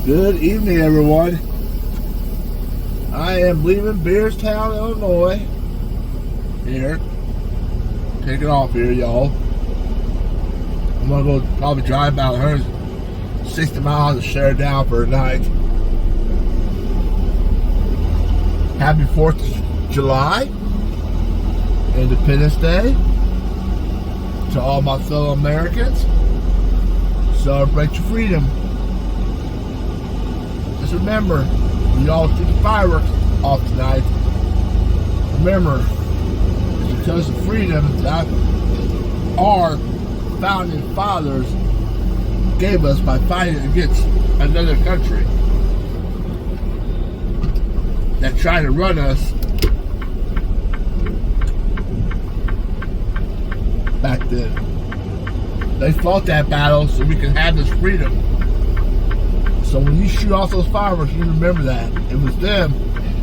Good evening, everyone. I am leaving Beardstown, Illinois. Here. Taking off here, y'all. I'm gonna go probably drive about 160 miles to share down for a night. Happy 4th of July, Independence Day, to all my fellow Americans. Celebrate your freedom. Just remember, we all shoot the fireworks off tonight. Remember, it's because of freedom that our founding fathers gave us by fighting against another country that tried to run us back then. They fought that battle so we could have this freedom. So when you shoot off those fireworks, you remember that. It was them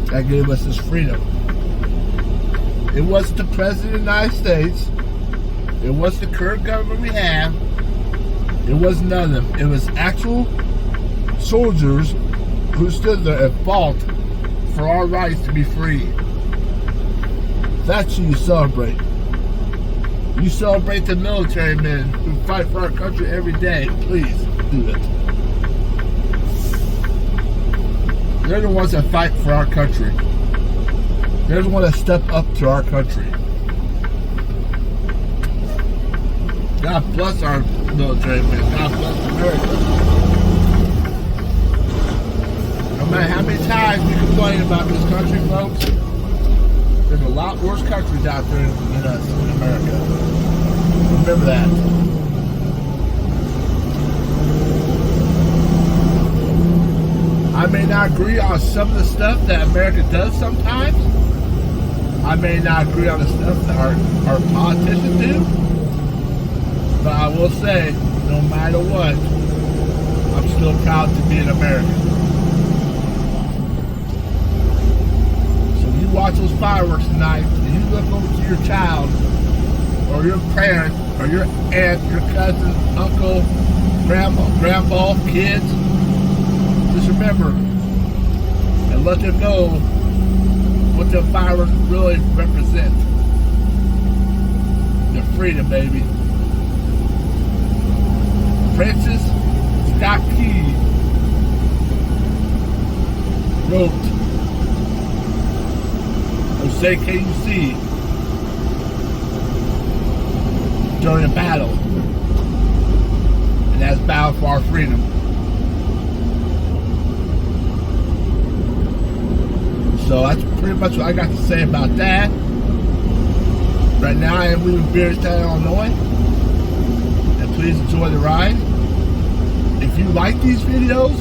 that gave us this freedom. It wasn't the President of the United States. It wasn't the current government we have. It wasn't none of them. It was actual soldiers who stood there and fought for our rights to be free. That's who you celebrate. You celebrate the military men who fight for our country every day. Please do it. They're the ones that fight for our country. They're the ones that step up to our country. God bless our military men. God bless America. No matter how many times we complain about this country, folks, there's a lot worse countries out there than us in America. Remember that. I may not agree on some of the stuff that America does sometimes. I may not agree on the stuff that our politicians do. But I will say, no matter what, I'm still proud to be an American. So when you watch those fireworks tonight, and you look over to your child, or your parent, or your aunt, your cousin, uncle, grandpa, kids, just remember and let them know what the fireworks really represent. The freedom, baby. Francis Scott Key wrote Jose KUC during a battle, and that's battle for our freedom. So that's pretty much what I got to say about that. Right now I am leaving Beardstown, Illinois, and please enjoy the ride. If you like these videos,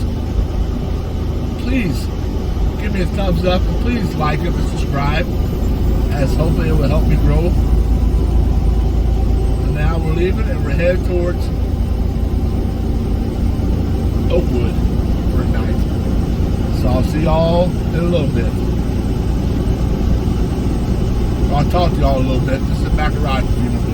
please give me a thumbs up and please like them and subscribe, as hopefully it will help me grow. And now we're leaving and we're headed towards Oakwood for a night. So I'll see y'all in a little bit. I'll talk to y'all a little bit. Just sit back and ride for a few minutes.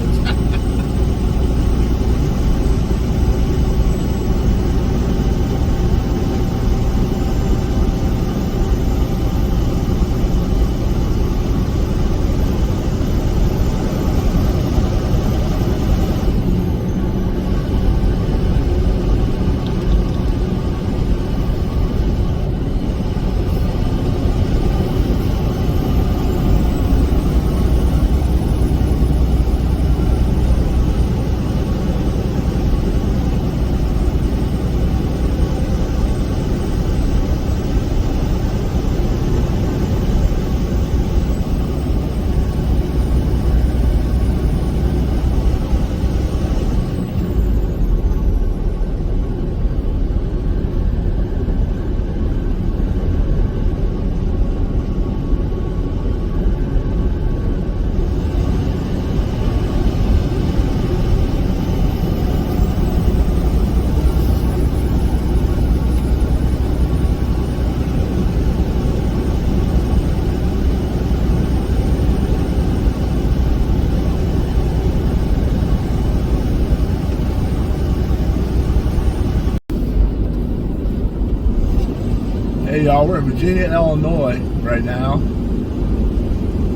Hey y'all, we're in Virginia, Illinois right now.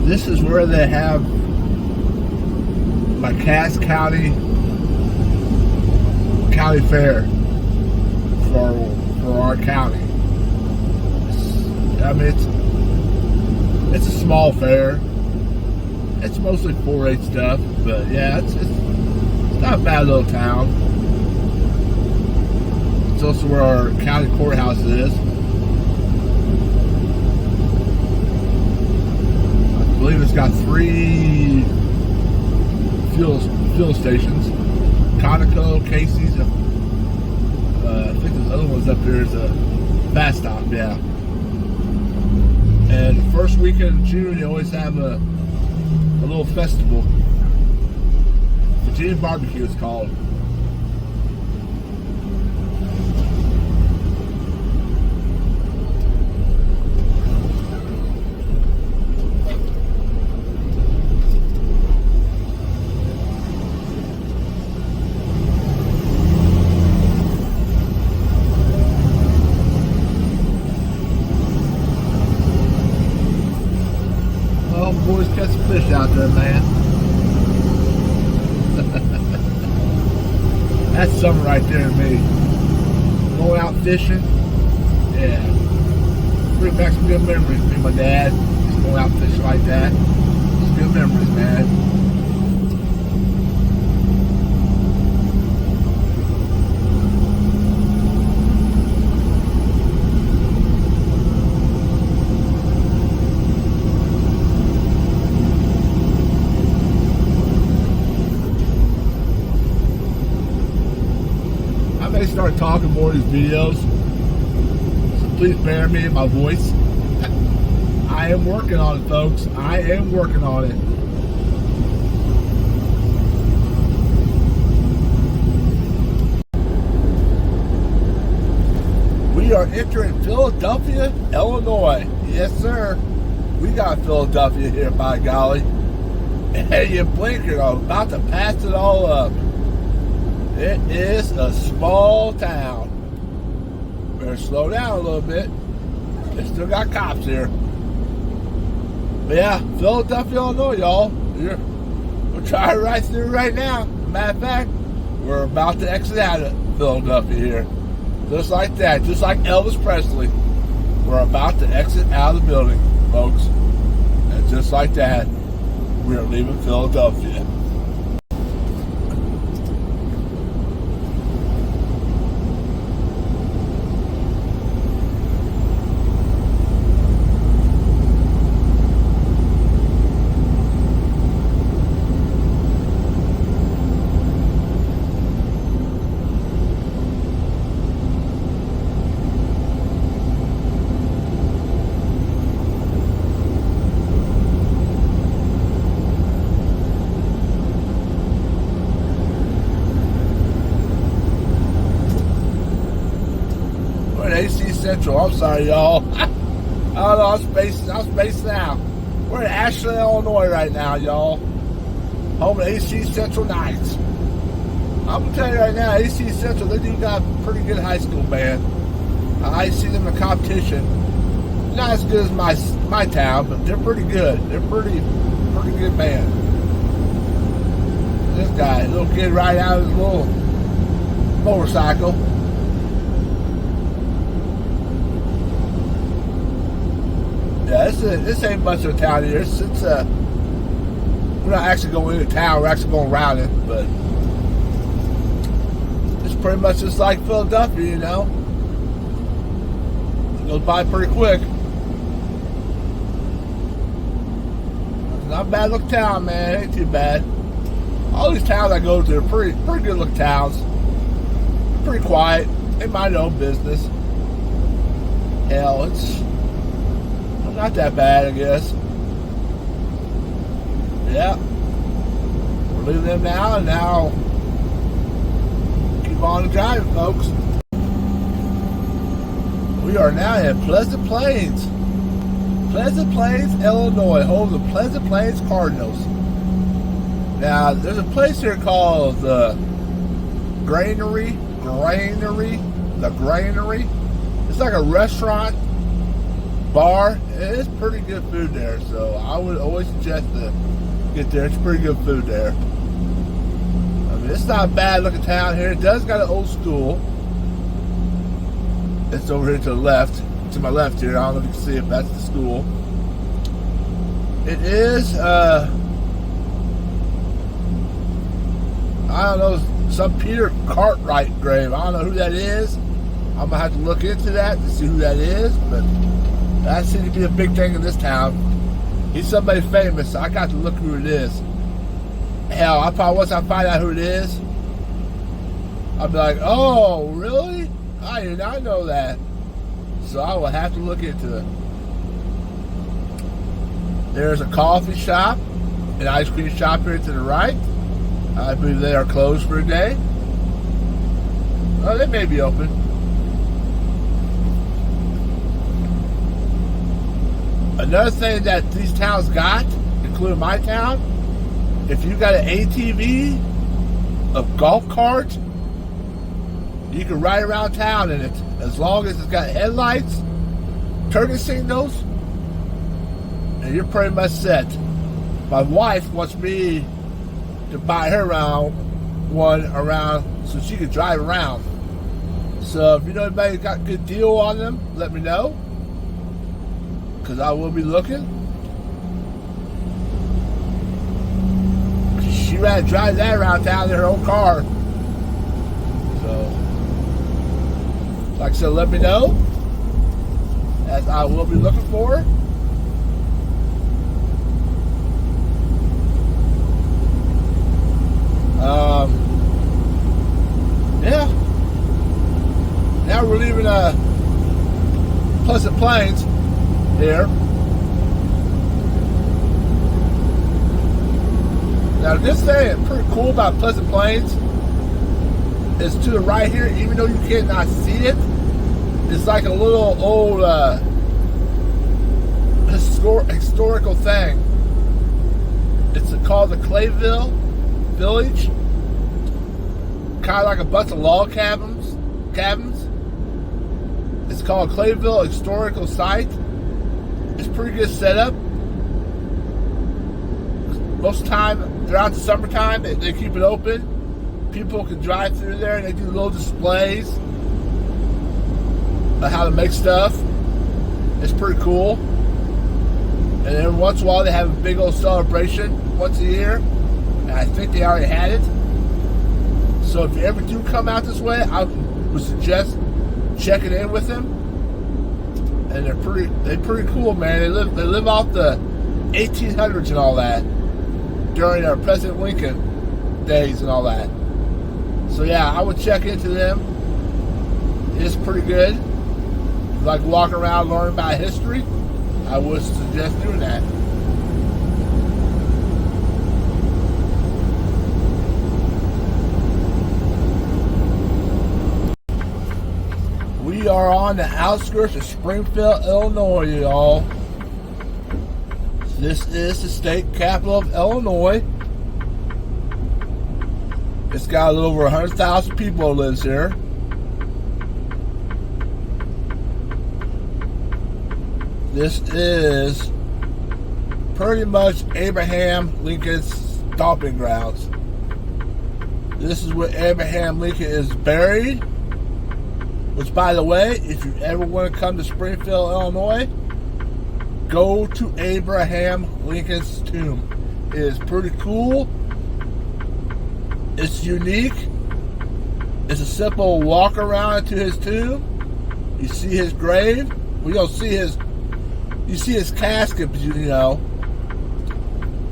This is where they have my Cass County Fair for our county. It's a small fair. It's mostly 4-H stuff, but yeah, it's not a bad little town. It's also where our county courthouse is. I believe it's got 3 fuel stations. Conoco, Casey's, I think the other one's up there is a fast stop, yeah. And the first weekend of June, they always have a little festival. Virginia Barbecue is called. Boys catch some fish out there, man. That's summer right there to me. Going out fishing, yeah. Bring back some good memories. Me and my dad just going out fishing like that. It's good memories, man. I start talking more in these videos, so please bear me in my voice. I am working on it, folks. I am working on it. We are entering Philadelphia, Illinois. Yes, sir. We got Philadelphia here, by golly. Hey, you blinker, I'm about to pass it all up. It is a small town. Better slow down a little bit. They still got cops here. But yeah, Philadelphia, Illinois, y'all. We're trying right through right now. Matter of fact, we're about to exit out of Philadelphia here. Just like that. Just like Elvis Presley. We're about to exit out of the building, folks. And just like that, we're leaving Philadelphia. AC Central. I'm sorry, y'all. I don't know. I'm spacing out. We're in Ashland, Illinois right now, y'all. Home of AC Central Knights. I'm gonna tell you right now, AC Central, they do got a pretty good high school band. I see them in competition. Not as good as my town, but they're pretty good. They're pretty good band. This guy, little kid riding out of his little motorcycle. Yeah, this ain't much of a town here. We're not actually going into town. We're actually going around it, but it's pretty much just like Philadelphia, you know. It goes by pretty quick. Not a bad look town, man. It ain't too bad. All these towns I go to are pretty good look towns. Pretty quiet. They mind their own business. Hell, it's not that bad, I guess. Yeah. We're leaving them now, and now keep on driving, folks. We are now in Pleasant Plains. Pleasant Plains, Illinois, home of the Pleasant Plains Cardinals. Now, there's a place here called the Granary. The Granary. It's like a restaurant bar. It's pretty good food there, so I would always suggest to get there. It's pretty good food there. I mean, it's not a bad looking town here. It does got an old school. It's over here to the left, to my left here. I don't know if you can see it, but that's the school. It is, I don't know, some Peter Cartwright grave. I don't know who that is. I'm going to have to look into that to see who that is, but that seems to be a big thing in this town. He's somebody famous, so I got to look who it is. Hell, I probably, once I find out who it is, I'll be like, oh, really? I did not know that. So I will have to look into it. There's a coffee shop, an ice cream shop here to the right. I believe they are closed for a day. Oh, they may be open. Another thing that these towns got, including my town, if you got an ATV, a golf cart, you can ride around town in it as long as it's got headlights, turning signals, and you're pretty much set. My wife wants me to buy her one around so she can drive around. So if you know anybody got a good deal on them, let me know, because I will be looking. She rather drive that around town in her own car. So, like I said, let me know, as I will be looking for her. Yeah. Now we're leaving Pleasant Plains here. Now this thing pretty cool about Pleasant Plains is to the right here, even though you cannot see it, it's like a little old historical thing. It's called the Clayville Village. Kind of like a bunch of log cabins. It's called Clayville Historical Site. It's pretty good setup. Most of the time, throughout the summertime, they keep it open. People can drive through there and they do little displays of how to make stuff. It's pretty cool. And every once in a while, they have a big old celebration once a year. And I think they already had it. So if you ever do come out this way, I would suggest checking in with them. And they're pretty cool, man. They live off the 1800s and all that during our President Lincoln days and all that. So yeah, I would check into them. It's pretty good. If you like walking around, learning about history, I would suggest doing that. We are on the outskirts of Springfield, Illinois, y'all. This is the state capital of Illinois. It's got a little over 100,000 people who lives here. This is pretty much Abraham Lincoln's stomping grounds. This is where Abraham Lincoln is buried. Which, by the way, if you ever want to come to Springfield, Illinois, go to Abraham Lincoln's tomb. It is pretty cool. It's unique. It's a simple walk around to his tomb. You see his grave. We don't see his. You see his casket, you know,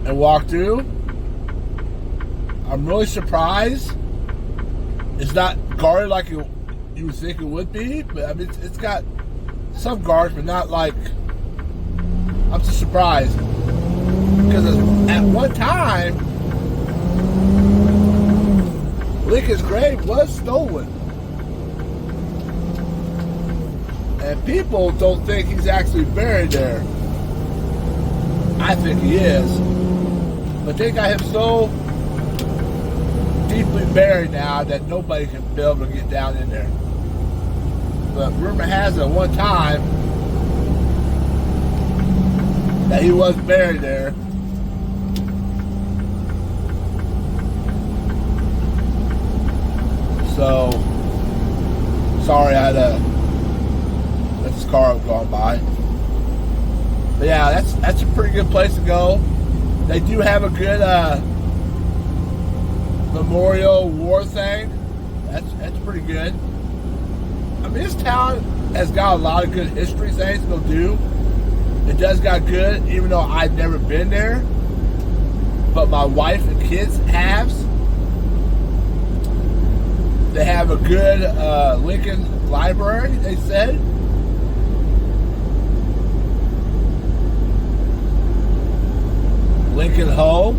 and walk through. I'm really surprised. It's not guarded like you would think it would be, but I mean, it's got some guards, but not like. I'm just surprised because at one time, Lincoln's grave was stolen, and people don't think he's actually buried there. I think he is, but they got him so deeply buried now that nobody can be able to get down in there. But rumor has it, at one time, that he was buried there. So, sorry I had to let this car going by. But yeah, that's a pretty good place to go. They do have a good memorial war thing. That's pretty good. I mean, this town has got a lot of good history things to go do. It does got good, even though I've never been there. But my wife and kids have. They have a good Lincoln library, they said. Lincoln Home.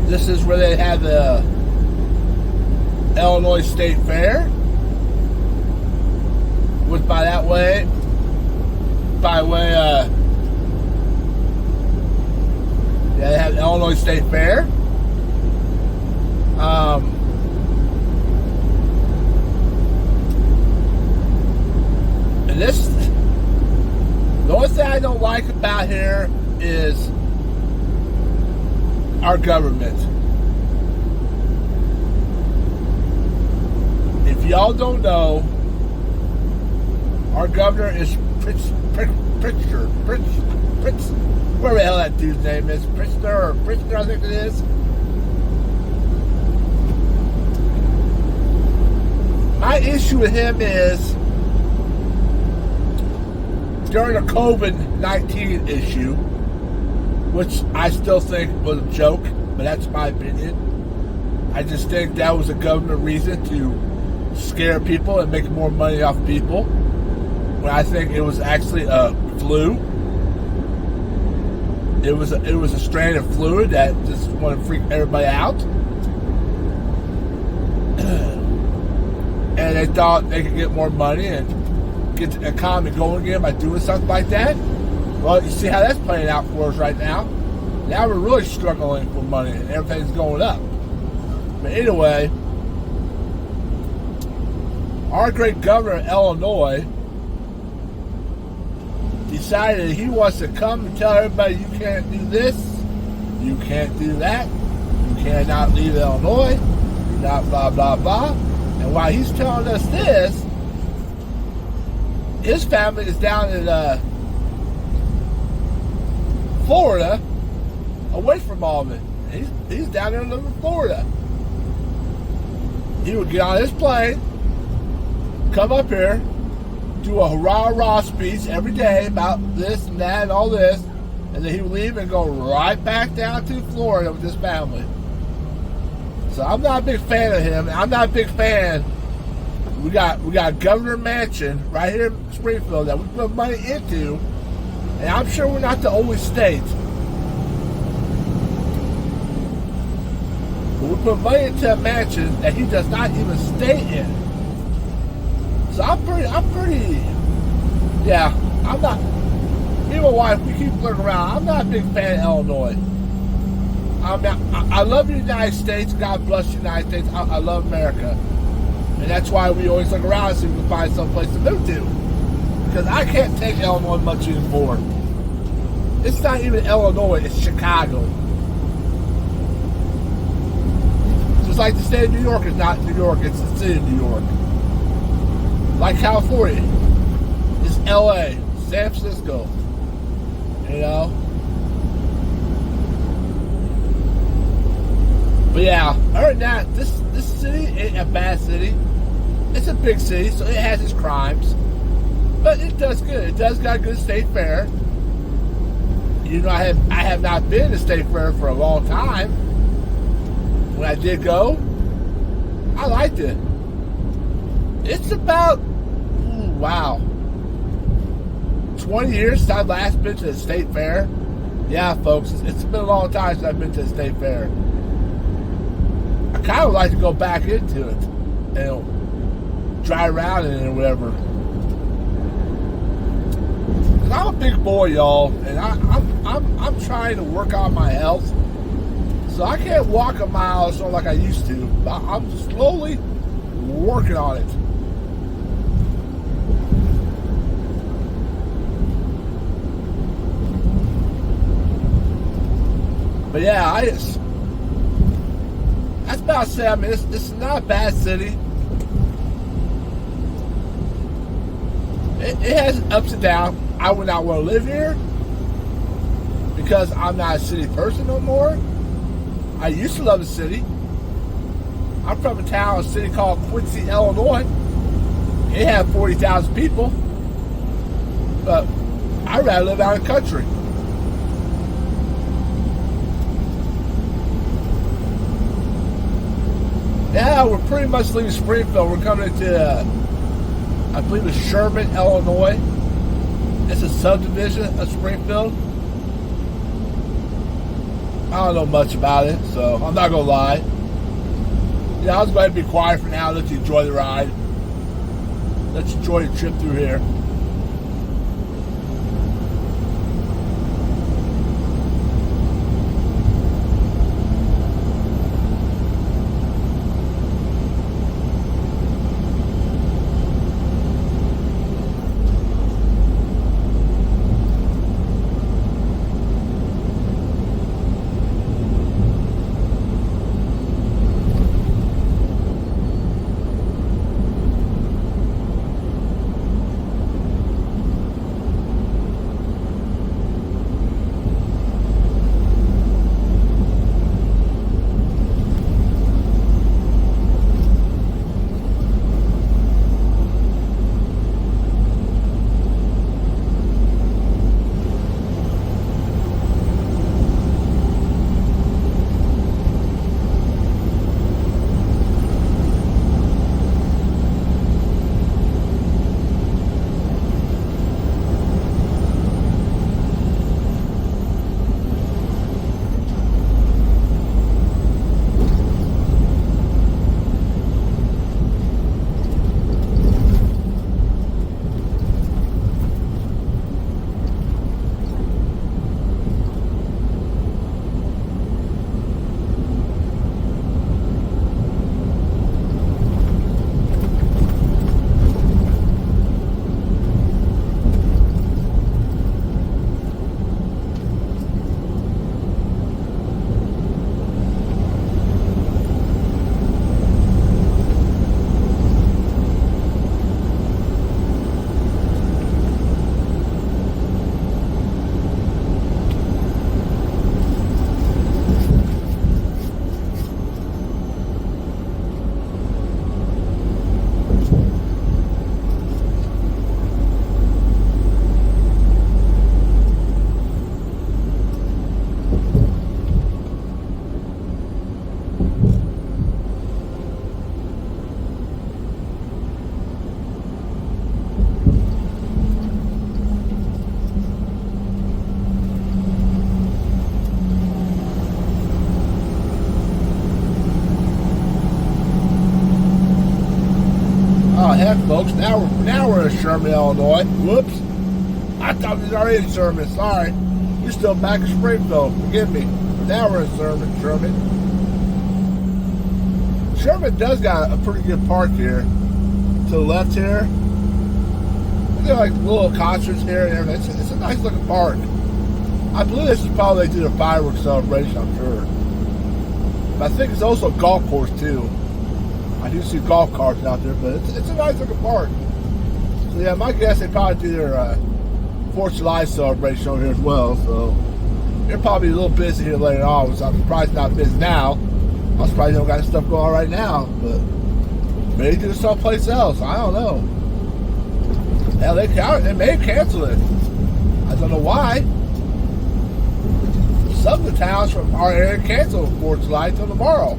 This is where they have the Illinois State Fair. Which by way, yeah, they have the Illinois State Fair. And this, the only thing I don't like about here is our government. If y'all don't know, our governor is Pritzker, whatever the hell that dude's name is, Pritzker, I think it is. My issue with him is, during the COVID-19 issue, which I still think was a joke, but that's my opinion. I just think that was a government reason to scare people and make more money off people, when I think it was actually a flu. It was a strain of flu that just wanted to freak everybody out. And they thought they could get more money and get the economy going again by doing something like that. Well, you see how that's playing out for us right now. Now we're really struggling for money and everything's going up. But anyway, our great governor of Illinois decided he wants to come and tell everybody, you can't do this, you can't do that, you cannot leave Illinois, you're not blah, blah, blah. And while he's telling us this, his family is down in Florida, away from all of it. He's down there living in Florida. He would get on his plane, come up here, do a hurrah speech every day about this and that and all this, and then he would leave and go right back down to Florida with his family. So I'm not a big fan of him. I'm not a big fan. We got Governor Mansion right here in Springfield that we put money into, and I'm sure we're not the only state. But we put money into a mansion that he does not even stay in. So I'm pretty, yeah, I'm not, me and my wife, we keep looking around. I'm not a big fan of Illinois. I love the United States. God bless the United States. I love America. And that's why we always look around and see if we can find some place to move to. Because I can't take Illinois much anymore. It's not even Illinois, it's Chicago. Just like the state of New York is not New York, it's the city of New York. Like California, it's LA, San Francisco, you know? But yeah, other than that, this city ain't a bad city. It's a big city, so it has its crimes. But it does good. It does got a good state fair. You know, I have not been to state fair for a long time. When I did go, I liked it. It's about, 20 years since I last been to the state fair. Yeah, folks, it's been a long time since I've been to the state fair. I kind of like to go back into it and drive around in it or whatever. Cause I'm a big boy, y'all, and I'm trying to work on my health, so I can't walk a mile or so like I used to. But I'm slowly working on it. But yeah, that's about to say. I mean, it's not a bad city. It has ups and downs. I would not want to live here because I'm not a city person no more. I used to love the city. I'm from a city called Quincy, Illinois. It had 40,000 people, but I'd rather live out in the country. Yeah, we're pretty much leaving Springfield. We're coming into, I believe it's Sherman, Illinois. It's a subdivision of Springfield. I don't know much about it, so I'm not going to lie. Yeah, I was going to be quiet for now. Let you enjoy the ride. Let's enjoy the trip through here. Oh heck, folks! Now we're in Sherman, Illinois. Whoops! I thought we was already in Sherman. Sorry, we're still back in Springfield. Forgive me. Now we're in Sherman. Sherman does got a pretty good park here. To the left here, we got like little concerts here and everything. It's a nice looking park. I believe this is probably they did a fireworks celebration. I'm sure. But I think it's also a golf course too. I do see golf carts out there, but it's a nice looking park. So yeah, my guess they probably do their 4th of July celebration over here as well. So they're probably a little busy here later on. So I'm surprised not busy now. I'm surprised they don't got stuff going on right now, but maybe do it someplace else. I don't know. Hell, they may have canceled it. I don't know why. Some of the towns from our area canceled 4th of July until tomorrow.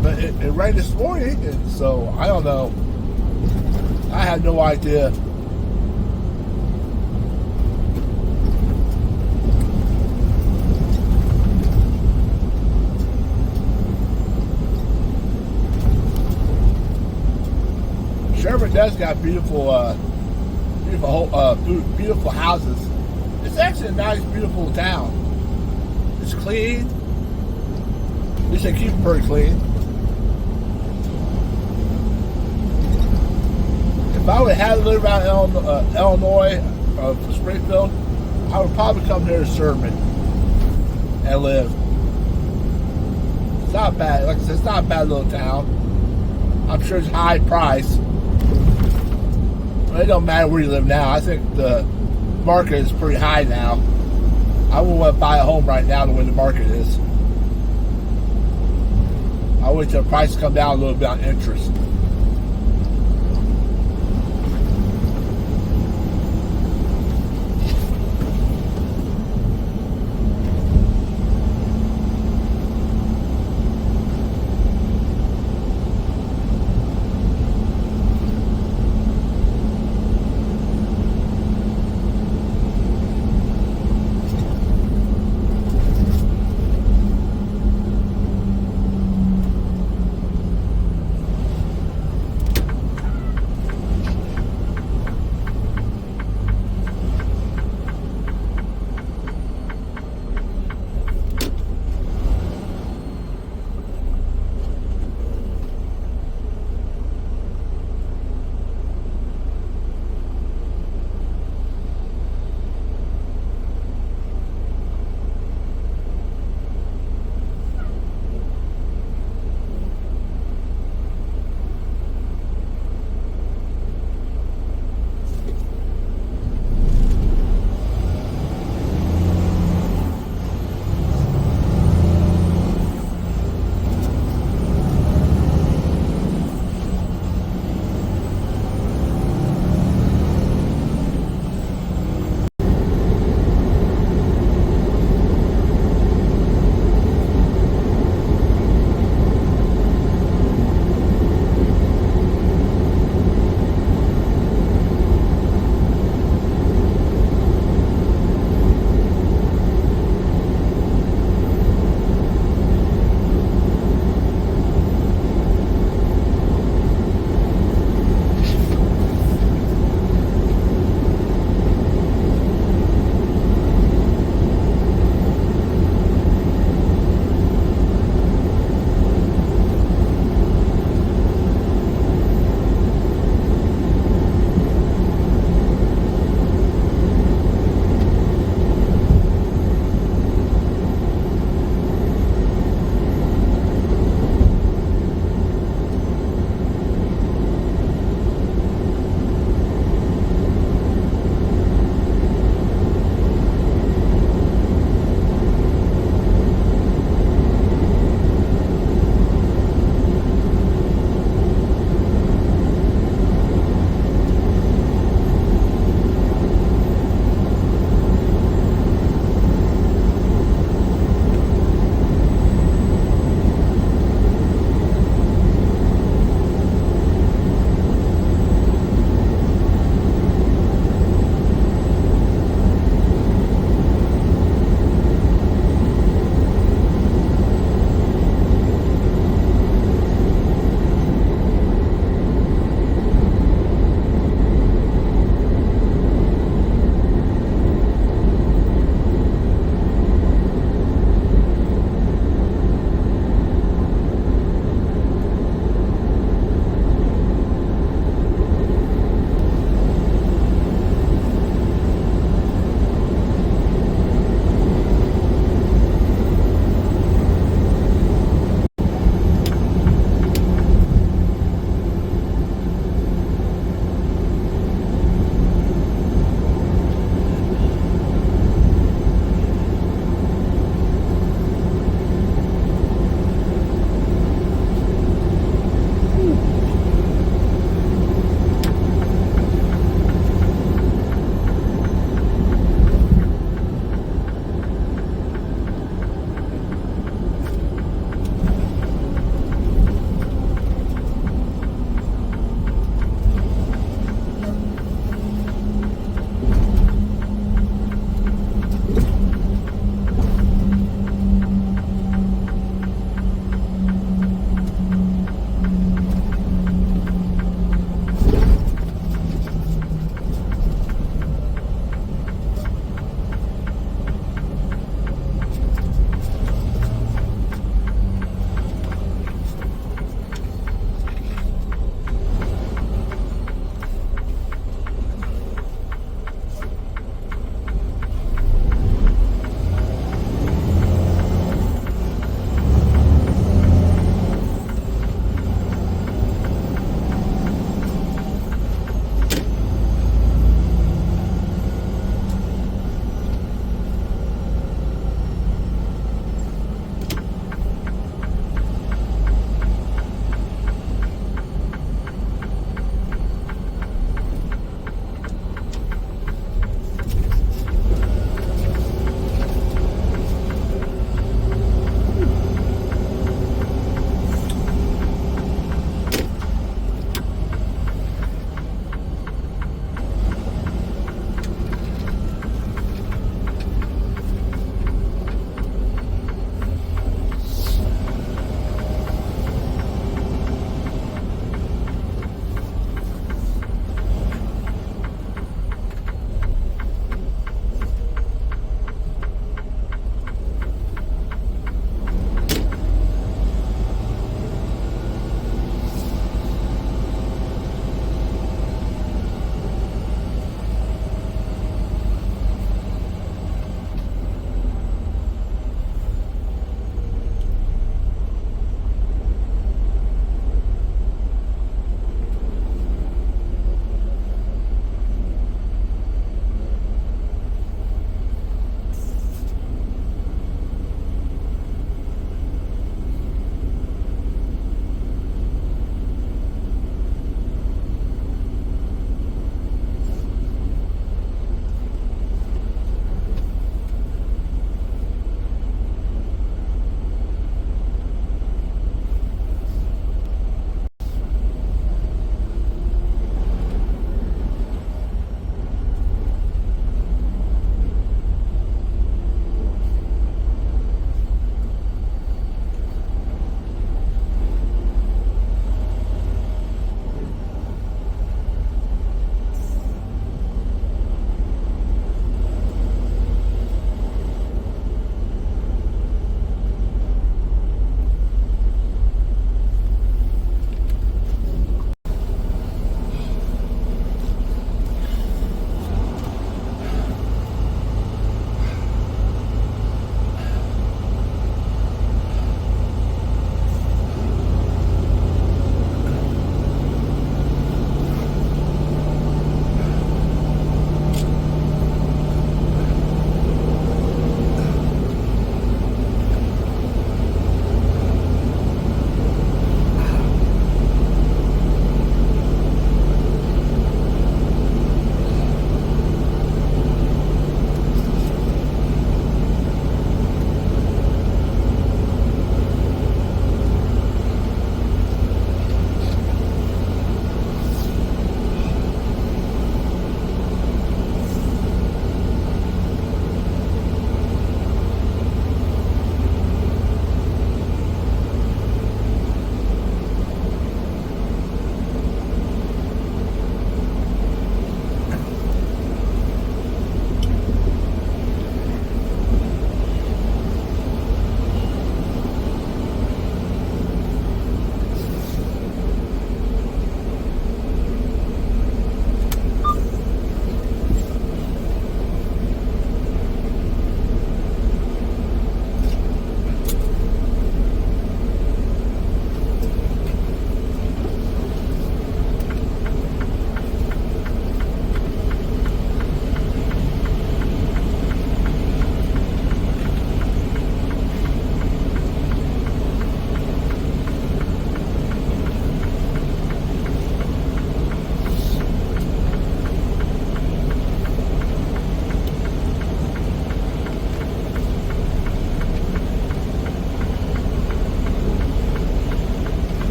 But it rained this morning, and so I don't know. I have no idea. Sherman does got beautiful houses. It's actually a nice, beautiful town. It's clean. At least they keep it pretty clean. If I would have had to live around Illinois, Springfield, I would probably come here to Sherman. and live. It's not bad. Like I said, it's not a bad little town. I'm sure it's high price. But it don't matter where you live now. I think the market is pretty high now. I wouldn't want to buy a home right now the way the market is. I wish the price come down a little bit on interest.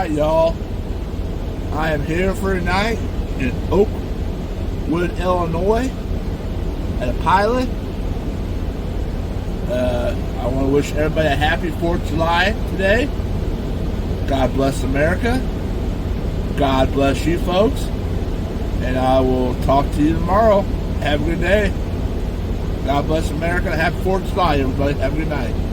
right, y'all. I am here for tonight in Oakwood, Illinois, at a pilot. I want to wish everybody a happy 4th of July today. God bless America. God bless you folks. And I will talk to you tomorrow. Have a good day. God bless America. Happy 4th of July, everybody. Have a good night.